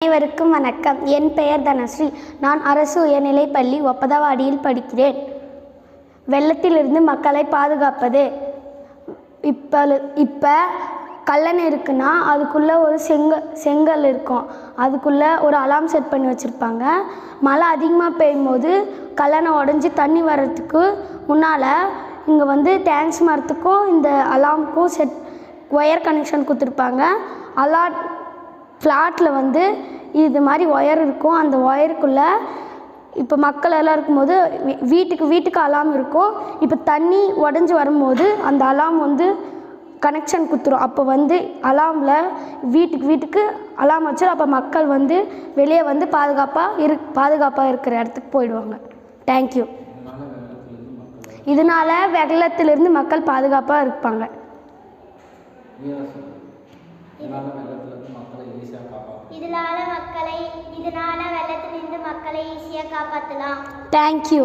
அனைவருக்கும் வணக்கம். என் பெயர் தனஸ்ரீ. நான் அரசு உயர்நிலைப்பள்ளி ஒப்பதவாடியில் படிக்கிறேன். வெள்ளத்திலிருந்து மக்களை பாதுகாப்பது. இப்போ கல்லணை இருக்குன்னா அதுக்குள்ளே ஒரு செங்கல் இருக்கும். அதுக்குள்ளே ஒரு அலாம் செட் பண்ணி வச்சுருப்பாங்க. மழை அதிகமாக பெய்யும் போது கல்லணை உடஞ்சி தண்ணி வர்றதுக்கு முன்னால் இங்கே தேங்க்ஸ் மரத்துக்கும் இந்த அலாமுக்கும் ஒயர் கனெக்ஷன் கொடுத்துருப்பாங்க. ஃப்ளாட்டில் இது மாதிரி ஒயர் இருக்கும். அந்த ஒயருக்குள்ளே இப்போ மக்கள் எல்லாம் இருக்கும்போது வீட்டுக்கு அலாம் இருக்கும். இப்போ தண்ணி உடஞ்சி வரும்போது அந்த அலாம் கனெக்ஷன் கொடுத்துரும். அப்போ அலாமில் வீட்டுக்கு அலாம் வச்சிடும். அப்போ மக்கள் வெளியே பாதுகாப்பாக இருக்கிற இடத்துக்கு போயிடுவாங்க. தேங்க்யூ. இதனால் வெள்ளத்திலிருந்து மக்கள் பாதுகாப்பாக இருப்பாங்க. இதனால வெள்ளத்திலிருந்து மக்களை ஈஸியாக காப்பாற்றலாம். தேங்க்யூ.